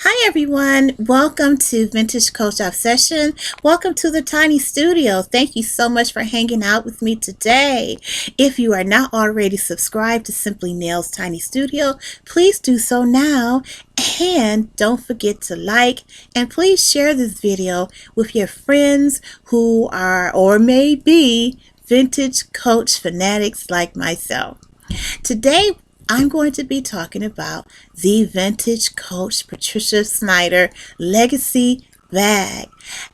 Hi everyone, welcome to Vintage Coach Obsession. Welcome to the Tiny Studio. Thank you so much for hanging out with me today. If you are not already subscribed to Simply Nails Tiny Studio, please do so now. And don't forget to like and please share this video with your friends who are or may be vintage coach fanatics like myself. Today, I'm going to be talking about the Vintage Coach Patricia Schneider Legacy bag.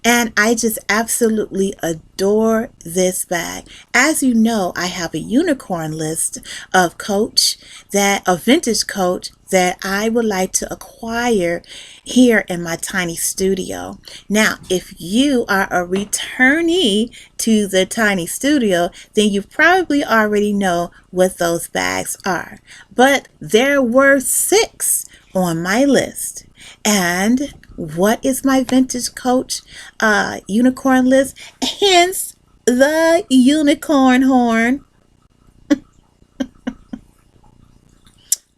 And I just absolutely adore this bag. As you know, I have a unicorn list of vintage coach that I would like to acquire here in my tiny studio. Now, if you are a returnee to the tiny studio, then you probably already know what those bags are. But there were 6 on my list. And what is my vintage coach unicorn list? Hence the unicorn horn.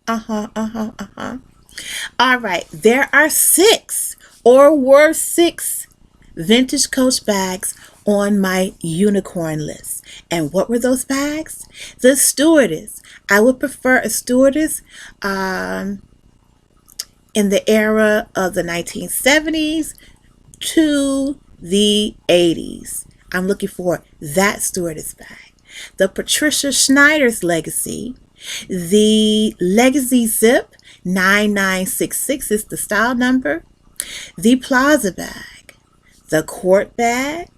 All right, there are 6 or were 6 vintage coach bags on my unicorn list. And what were those bags? The stewardess. I would prefer a stewardess in the era of the 1970s to the 80s. I'm looking for that stewardess bag. The Patricia Schneider's Legacy. The Legacy Zip 9966 is the style number. The Plaza bag. The Court bag.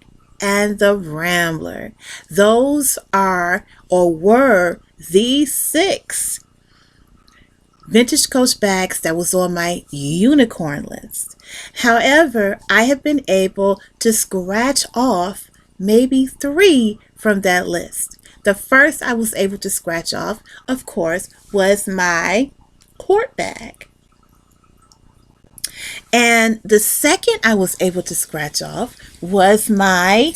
And the Rambler. Those are or were the 6 vintage coach bags that was on my unicorn list. However, I have been able to scratch off maybe 3 from that list. The first I was able to scratch off, of course, was my Court bag. And the second I was able to scratch off was my,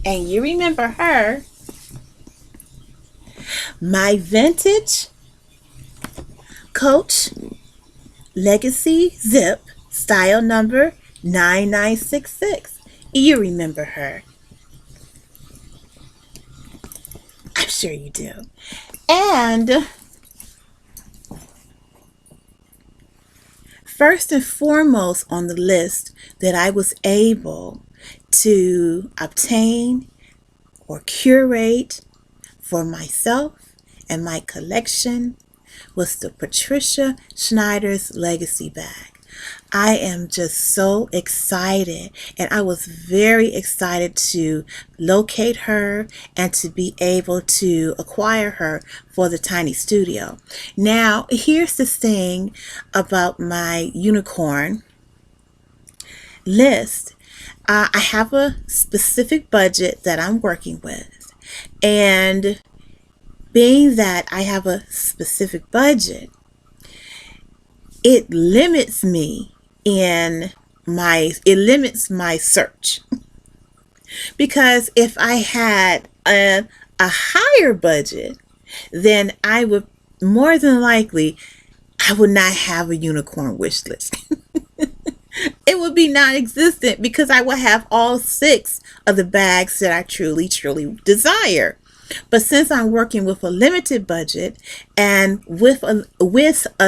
and you remember her, my vintage Coach Legacy Zip style number 9966. You remember her. I'm sure you do. And first and foremost on the list that I was able to obtain or curate for myself and my collection was the Patricia Schneider's Legacy bag. I am just so excited, and I was very excited to locate her and to be able to acquire her for the tiny studio. Now, here's the thing about my unicorn list. I have a specific budget that I'm working with, and being that I have a specific budget, it limits me it limits my search. Because if I had a higher budget, then I would more than likely, I would not have a unicorn wish list. It would be non-existent because I would have all 6 of the bags that I truly desire. But since I'm working with a limited budget, and with a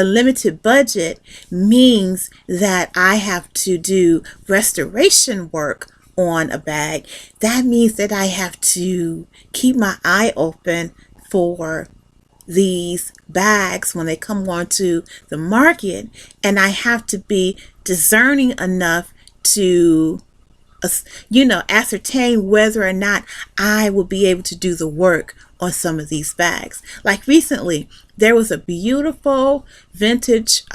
limited budget means that I have to do restoration work on a bag, that means that I have to keep my eye open for these bags when they come onto the market, and I have to be discerning enough to ascertain whether or not I will be able to do the work on some of these bags. Like recently, there was a beautiful vintage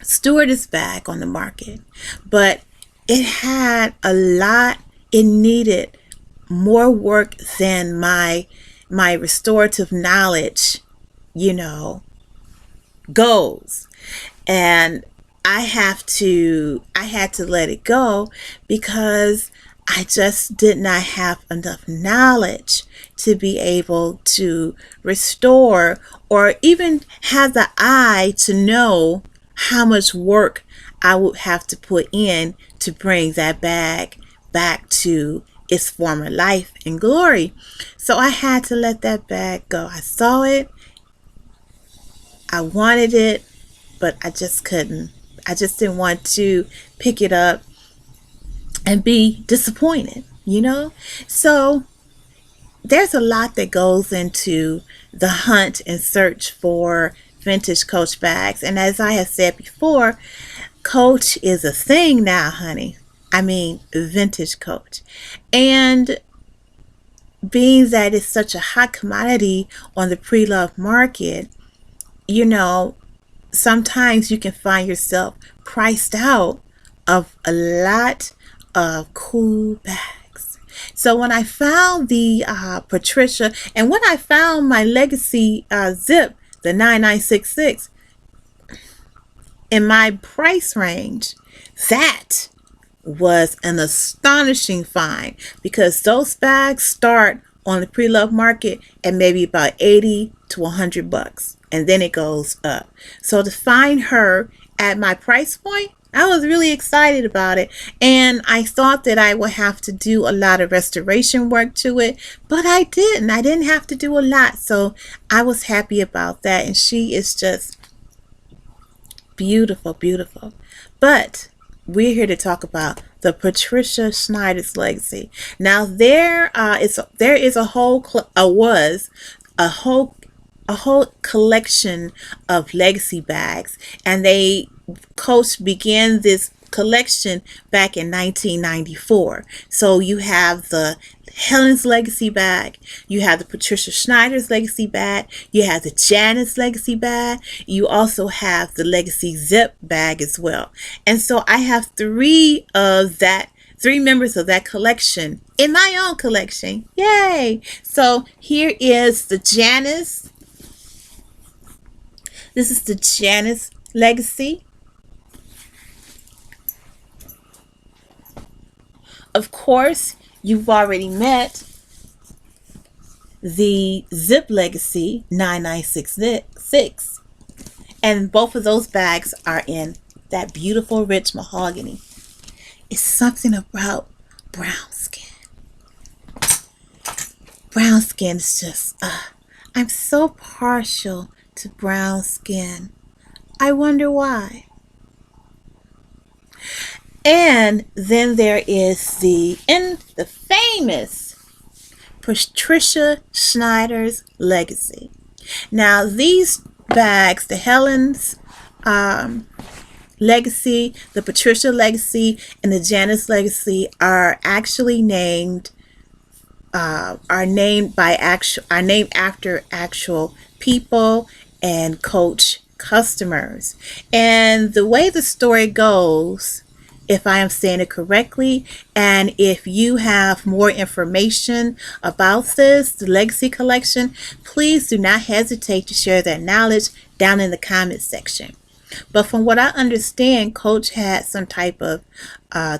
stewardess bag on the market, but it had it needed more work than my restorative knowledge, goes. And I had to let it go because I just did not have enough knowledge to be able to restore or even have the eye to know how much work I would have to put in to bring that bag back to its former life and glory. So I had to let that bag go. I saw it, I wanted it, but I just couldn't. I just didn't want to pick it up and be disappointed, you know? So there's a lot that goes into the hunt and search for vintage Coach bags. And as I have said before, Coach is a thing now, honey. I mean, vintage Coach. And being that it's such a hot commodity on the pre-loved market, you know, sometimes you can find yourself priced out of a lot of cool bags. So when I found the Patricia, and when I found my Legacy Zip, the 9966, in my price range, that was an astonishing find, because those bags start on the pre-loved market at maybe about 80 to 100 bucks, and then it goes up. So to find her at my price point, I was really excited about it, and I thought that I would have to do a lot of restoration work to it, but I didn't have to do a lot. So I was happy about that, and she is just beautiful, beautiful. But we're here to talk about the Patricia Schneider's legacy. Now there is a whole collection of legacy bags, and Coach began this collection back in 1994. So you have the Helen's legacy bag, you have the Patricia Schneider's legacy bag, you have the Janice legacy bag, you also have the Legacy Zip bag as well. And so I have three members of that collection in my own collection. Yay! So here is the Janice. This is the Janice legacy. Of course, you've already met the Zip Legacy 9966, and both of those bags are in that beautiful rich mahogany. It's something about brown skin. Brown skin is just, I'm so partial to brown skin. I wonder why. And then there is the famous Patricia Schneider's legacy. Now these bags, the Helen's legacy, the Patricia legacy, and the Janice legacy are actually named named after actual people and Coach customers. And the way the story goes, if I am saying it correctly, and if you have more information about this, the legacy collection, please do not hesitate to share that knowledge down in the comment section. But from what I understand, Coach had some type of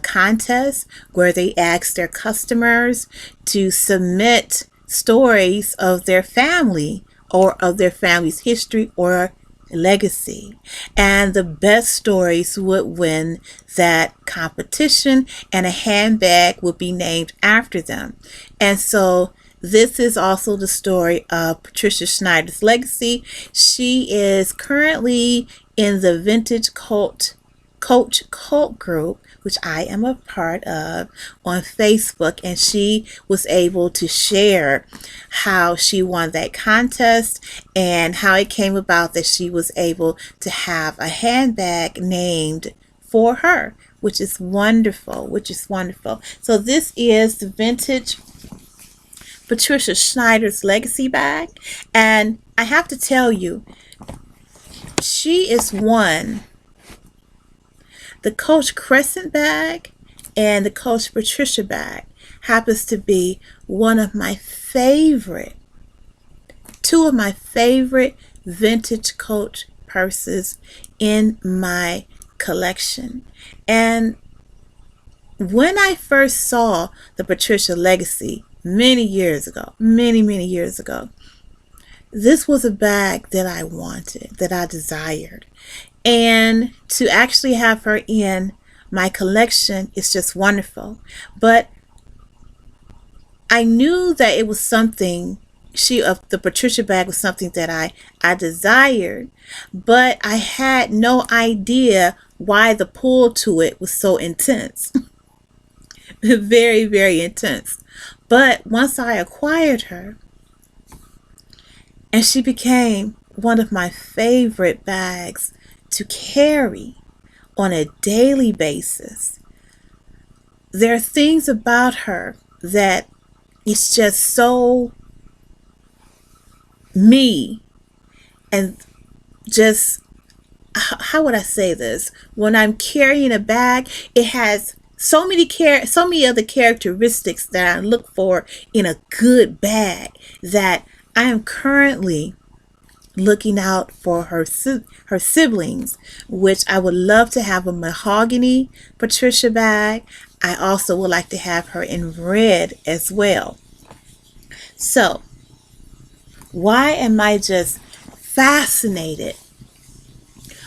contest where they asked their customers to submit stories of their family or of their family's history or legacy, and the best stories would win that competition, and a handbag would be named after them. And so this is also the story of Patricia Schneider's legacy. She is currently in the Vintage Coach Cult group, which I am a part of, on Facebook, and she was able to share how she won that contest and how it came about that she was able to have a handbag named for her, which is wonderful, So this is the vintage Patricia Schneider's legacy bag, and I have to tell you, she is one. The Coach Crescent bag and the Coach Patricia bag happens to be one of my favorite, two of my favorite vintage Coach purses in my collection. And when I first saw the Patricia legacy many years ago, this was a bag that I wanted, that I desired. And to actually have her in my collection is just wonderful. But I knew that it was something, the Patricia bag was something that I desired, but I had no idea why the pull to it was so intense. Very, very intense. But once I acquired her, and she became one of my favorite bags to carry on a daily basis. There are things about her that it's just so me, and just, how would I say this? When I'm carrying a bag, it has so many other characteristics that I look for in a good bag, that I am currently looking out for her siblings, which I would love to have a mahogany Patricia bag. I also would like to have her in red as well. So, why am I just fascinated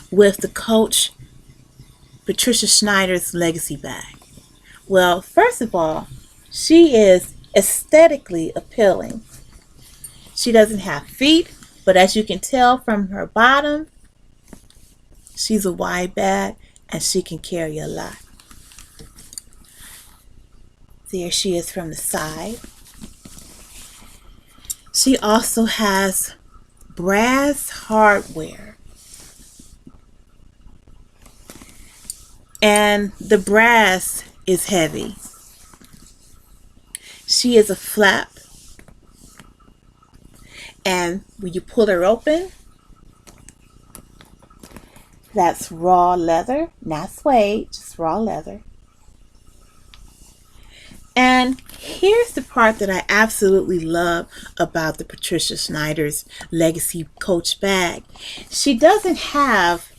with the Coach Patricia Schneider's legacy bag? Well, first of all, she is aesthetically appealing. She doesn't have feet, but as you can tell from her bottom, she's a wide bag and she can carry a lot. There she is from the side. She also has brass hardware. And the brass is heavy. She is a flap. And when you pull her open, that's raw leather, not suede, just raw leather. And here's the part that I absolutely love about the Patricia Schneider's Legacy Coach bag. She doesn't have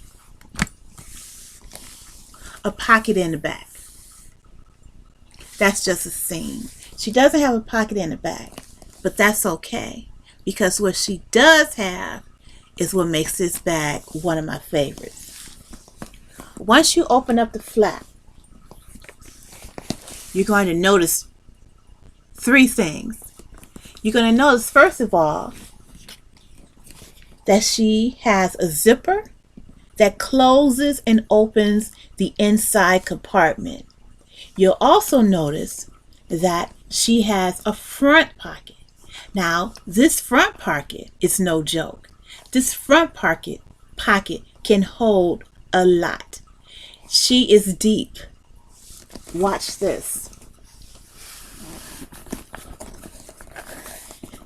a pocket in the back. That's just a seam. She doesn't have a pocket in the back, but that's okay, because what she does have is what makes this bag one of my favorites. Once you open up the flap, you're going to notice three things. You're going to notice, first of all, that she has a zipper that closes and opens the inside compartment. You'll also notice that she has a front pocket. Now, this front pocket is no joke. This front pocket can hold a lot. She is deep. Watch this.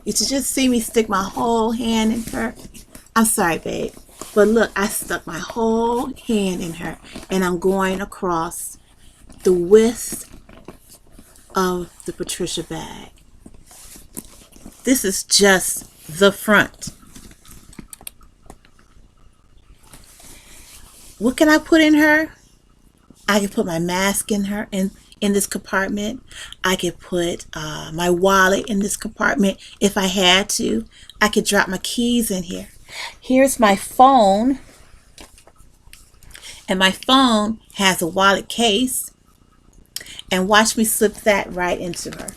You should just see me stick my whole hand in her. I'm sorry, babe. But look, I stuck my whole hand in her, and I'm going across the width of the Patricia bag. This is just the front. What can I put in her? I can put my mask in her, in this compartment. I could put my wallet in this compartment if I had to. I could drop my keys in here. Here's my phone, and my phone has a wallet case, and watch me slip that right into her.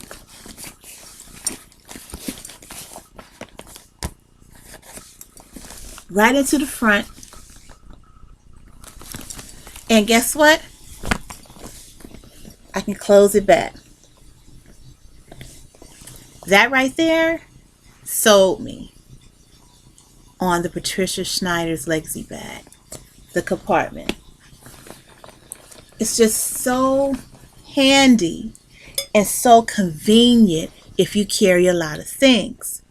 Right into the front. And guess what? I can close it back. That right there sold me on the Patricia Schneider's Legacy bag, the compartment. It's just so handy and so convenient if you carry a lot of things.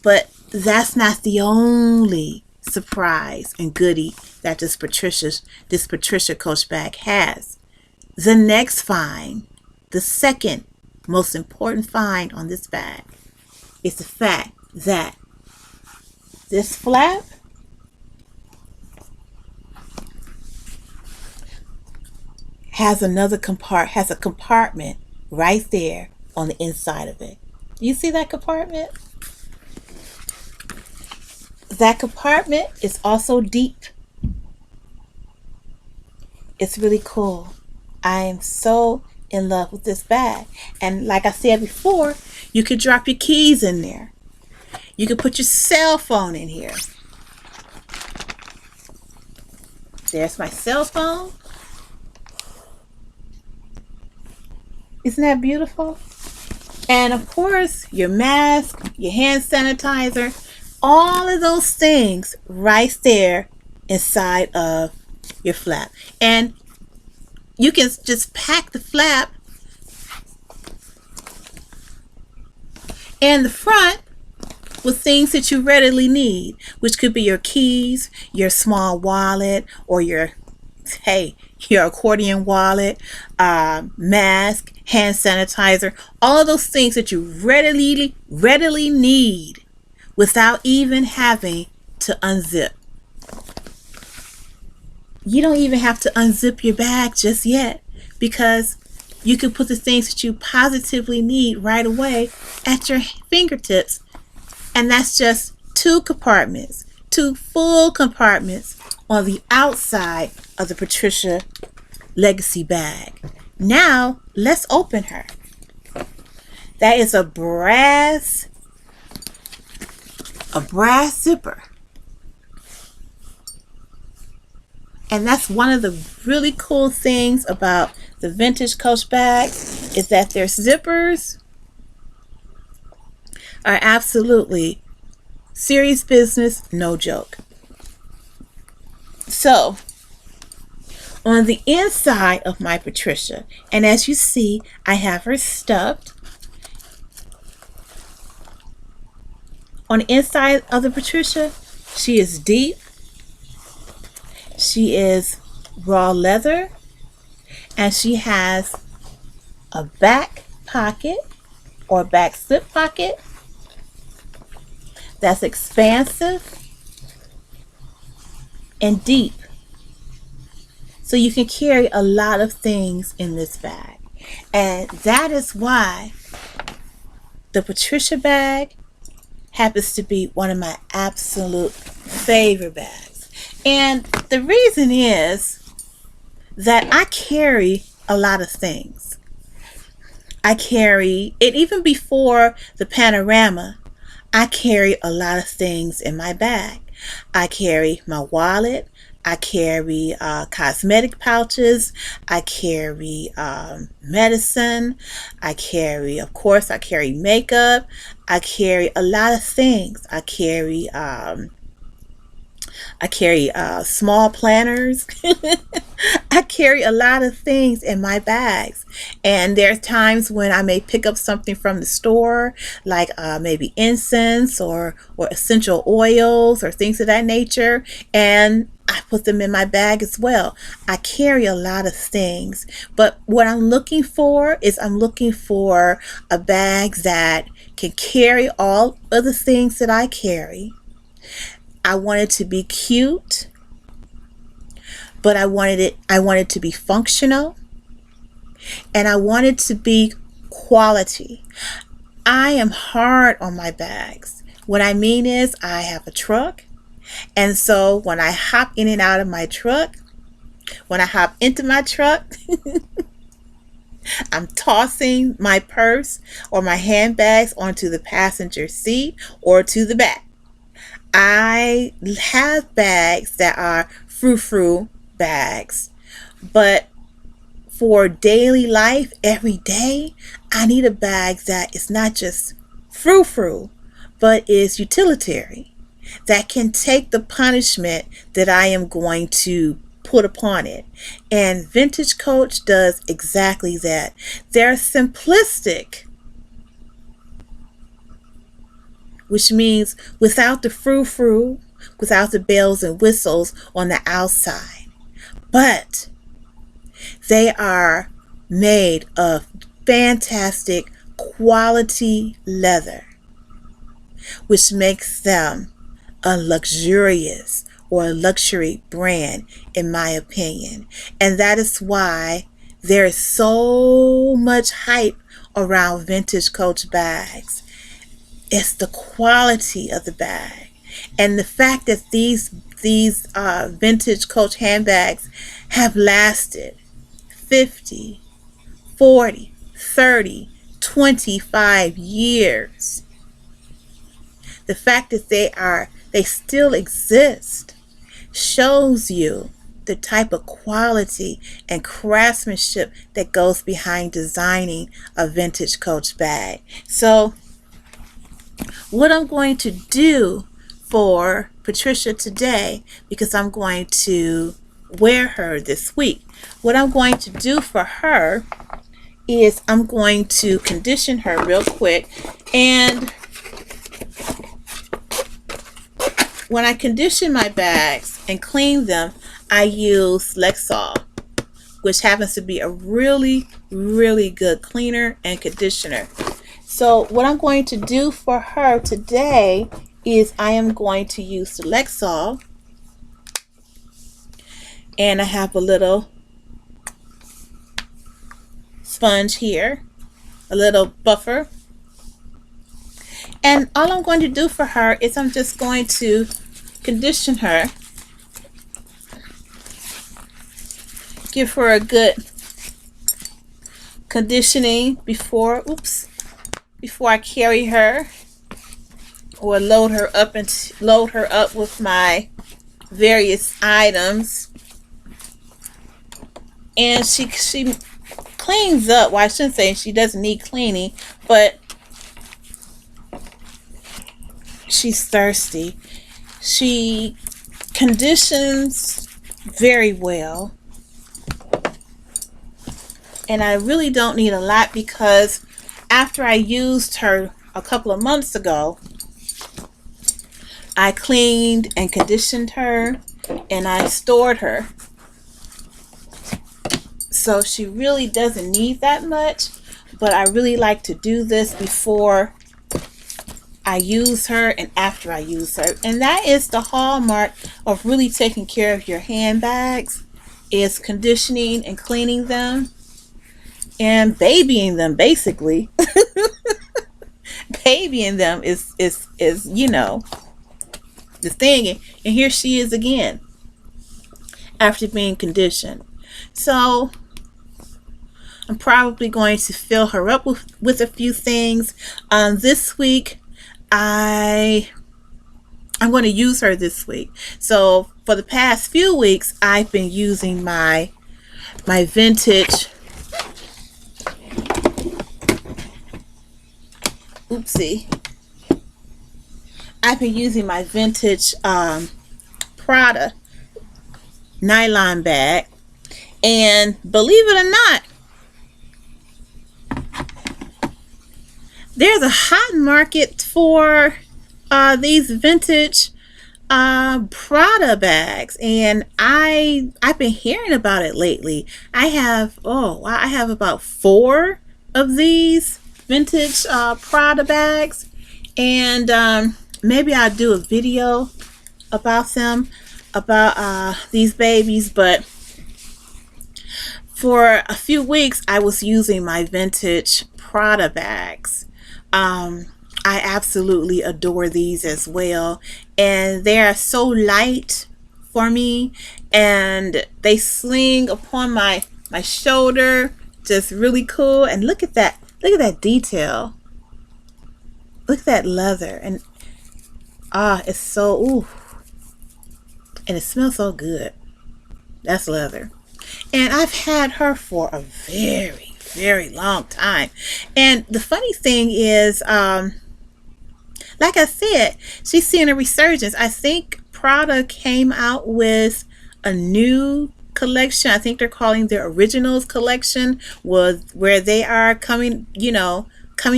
But that's not the only surprise and goodie that this Patricia Coach bag has. The next find, the second most important find on this bag, is the fact that this flap has a compartment right there on the inside of it. You see that compartment? That compartment is also deep. It's really cool. I am so in love with this bag. And like I said before, you could drop your keys in there. You could put your cell phone in here. There's my cell phone. Isn't that beautiful? And of course, your mask, your hand sanitizer, all of those things right there inside of your flap. And you can just pack the flap and the front with things that you readily need, which could be your keys, your small wallet, or your accordion wallet, mask, hand sanitizer, all of those things that you readily need without even having to unzip. You don't even have to unzip your bag just yet, because you can put the things that you positively need right away at your fingertips. And that's just 2 compartments, 2 full compartments on the outside of the Patricia Legacy bag. Now, let's open her. That is a brass zipper. And that's one of the really cool things about the vintage Coach bags, is that their zippers are absolutely serious business, no joke. So, on the inside of my Patricia, and as you see, I have her stuffed. On the inside of the Patricia, she is deep. She is raw leather, and she has a back pocket or back slip pocket that's expansive and deep. So you can carry a lot of things in this bag. And that is why the Patricia bag happens to be one of my absolute favorite bags. And the reason is that I carry a lot of things. I carry it even before the panorama. I carry a lot of things in my bag. I carry my wallet. I carry cosmetic pouches. I carry medicine. I carry makeup. I carry a lot of things. I carry small planners. I carry a lot of things in my bags. And there's times when I may pick up something from the store, like maybe incense or essential oils or things of that nature, and I put them in my bag as well. I carry a lot of things, but what I'm looking for is a bag that can carry all of the things that I carry. I want it to be cute, but I wanted it to be functional, and I want it to be quality. I am hard on my bags. What I mean is, I have a truck, and so when I hop in and out of my truck, when I hop into my truck, I'm tossing my purse or my handbags onto the passenger seat or to the back. I have bags that are frou-frou bags, but for daily life, every day, I need a bag that is not just frou-frou, but is utilitarian, that can take the punishment that I am going to put upon it. And Vintage Coach does exactly that. They're simplistic, which means without the frou-frou, without the bells and whistles on the outside. But they are made of fantastic quality leather, which makes them a luxurious or a luxury brand, in my opinion. And that is why there is so much hype around Vintage Coach bags. It's the quality of the bag and the fact that these these vintage Coach handbags have lasted 50, 40, 30, 25 years. The fact that they still exist shows you the type of quality and craftsmanship that goes behind designing a vintage Coach bag. So what I'm going to do for Patricia today, because I'm going to wear her this week, what I'm going to do for her is I'm going to condition her real quick. And when I condition my bags and clean them, I use Lexol, which happens to be a really, really good cleaner and conditioner. So what I'm going to do for her today is I am going to use the Lexol, and I have a little sponge here, a little buffer. And all I'm going to do for her is I'm just going to condition her, give her a good conditioning before I carry her or load her up with my various items. And she cleans up. Well, I shouldn't say she doesn't need cleaning, but she's thirsty. She conditions very well. And I really don't need a lot, because after I used her a couple of months ago, I cleaned and conditioned her and I stored her. So she really doesn't need that much, but I really like to do this before I use her and after I use her. And that is the hallmark of really taking care of your handbags, is conditioning and cleaning them and babying them, basically. Babying them is you know, the thing. And here she is again after being conditioned. So I'm probably going to fill her up with a few things. This week I'm going to use her this week. So for the past few weeks I've been using my vintage I've been using my vintage Prada nylon bag, and believe it or not, there's a hot market for these vintage Prada bags, and I've been hearing about it lately. I have about 4 of these vintage Prada bags, and maybe I'll do a video about them, about these babies. But for a few weeks I was using my vintage Prada bags. I absolutely adore these as well, and they are so light for me, and they sling upon my shoulder, just really cool. And look at that detail, look at that leather, and it's so and it smells so good. That's leather. And I've had her for a very, very long time. And the funny thing is, like I said, she's seeing a resurgence. I think Prada came out with a new collection. I think they're calling their Originals collection, where they are coming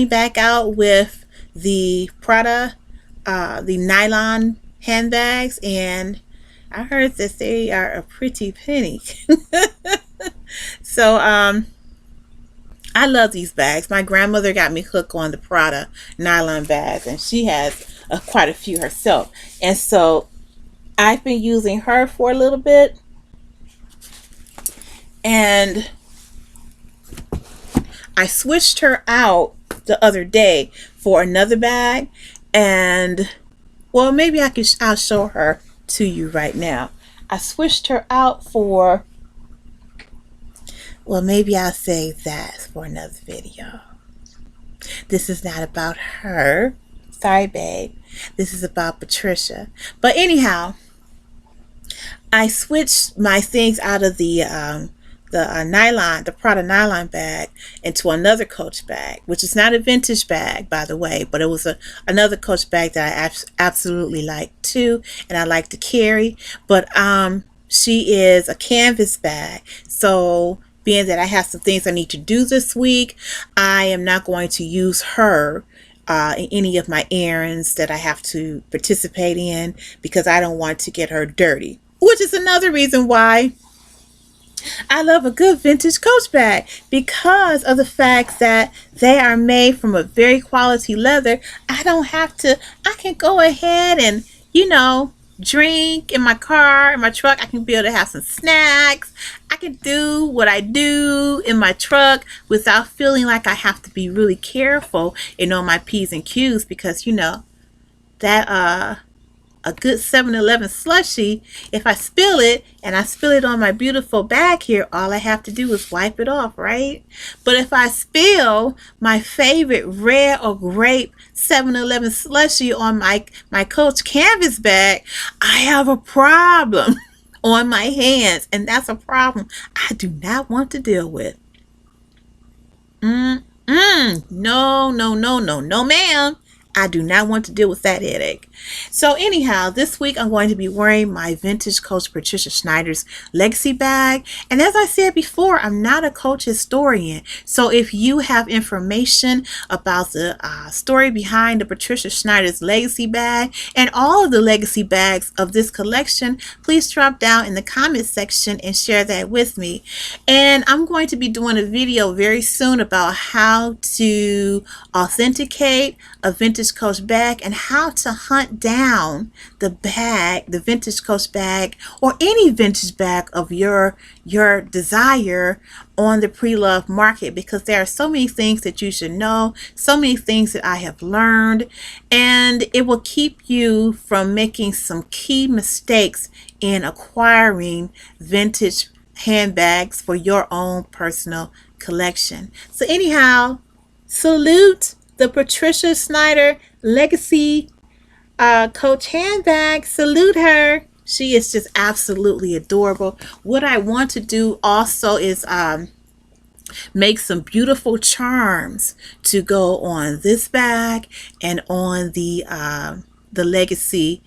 back out with the Prada, the nylon handbags, and I heard that they are a pretty penny. So I love these bags. My grandmother got me hooked on the Prada nylon bags, and she has quite a few herself. And so I've been using her for a little bit, and I switched her out the other day for another bag, and well, maybe I'll show her to you right now. I switched her out for, well, maybe I'll save that for another video. This is not about her. Sorry, babe. This is about Patricia. But anyhow, I switched my things out of the nylon, the Prada nylon bag, into another Coach bag, which is not a vintage bag, by the way, but it was another Coach bag that I absolutely like too, and I like to carry. But she is a canvas bag, so being that I have some things I need to do this week, I am not going to use her in any of my errands that I have to participate in, because I don't want to get her dirty, which is another reason why I love a good vintage Coach bag, because of the fact that they are made from a very quality leather. I don't have to, I can go ahead and, drink in my car, in my truck. I can be able to have some snacks. I can do what I do in my truck without feeling like I have to be really careful and on my P's and Q's, because, that a good 7-Eleven slushie, if I spill it and I spill it on my beautiful bag here, all I have to do is wipe it off, right? But if I spill my favorite red or grape 7-Eleven slushie on my Coach canvas bag, I have a problem on my hands, and that's a problem I do not want to deal with. No, no, no, no, no, ma'am. I do not want to deal with that headache. So anyhow, this week I'm going to be wearing my vintage Coach Patricia Schneider's legacy bag. And as I said before, I'm not a Coach historian. So if you have information about the story behind the Patricia Schneider's legacy bag and all of the legacy bags of this collection, please drop down in the comment section and share that with me. And I'm going to be doing a video very soon about how to authenticate a vintage Coach bag and how to hunt down the bag, the vintage Coach bag, or any vintage bag of your desire on the pre-loved market, because there are so many things that you should know, so many things that I have learned, and it will keep you from making some key mistakes in acquiring vintage handbags for your own personal collection. So anyhow, salute the Patricia Schneider Legacy Coach handbag. Salute her. She is just absolutely adorable. What I want to do also is make some beautiful charms to go on this bag and on the Legacy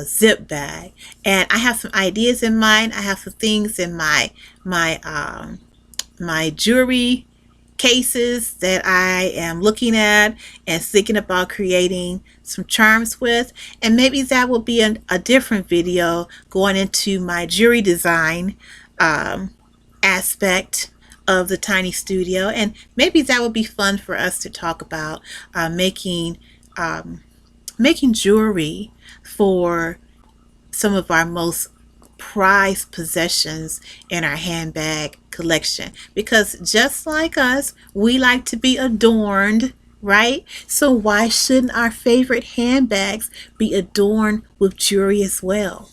zip bag. And I have some ideas in mind. I have some things in my jewelry cases that I am looking at and thinking about creating some charms with, and maybe that will be a different video going into my jewelry design aspect of the tiny studio, and maybe that would be fun for us to talk about, making jewelry for some of our most prized possessions in our handbag collection, because just like us, we like to be adorned, right? So why shouldn't our favorite handbags be adorned with jewelry as well?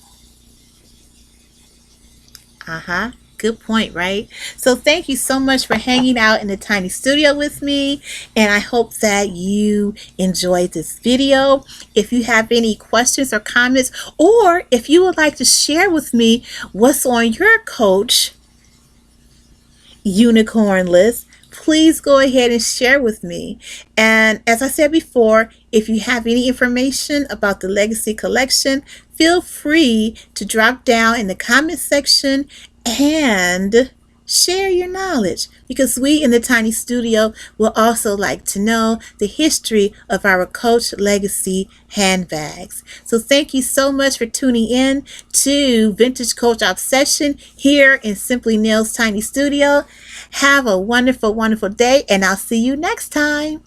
Good point, right? So thank you so much for hanging out in the tiny studio with me, and I hope that you enjoyed this video. If you have any questions or comments, or if you would like to share with me what's on your Coach unicorn list, please go ahead and share with me. And as I said before, if you have any information about the Legacy collection, feel free to drop down in the comment section and share your knowledge, because we in the tiny studio will also like to know the history of our Coach Legacy handbags. So thank you so much for tuning in to Vintage Coach Obsession here in Simply Nails Tiny Studio. Have a wonderful, wonderful day, and I'll see you next time.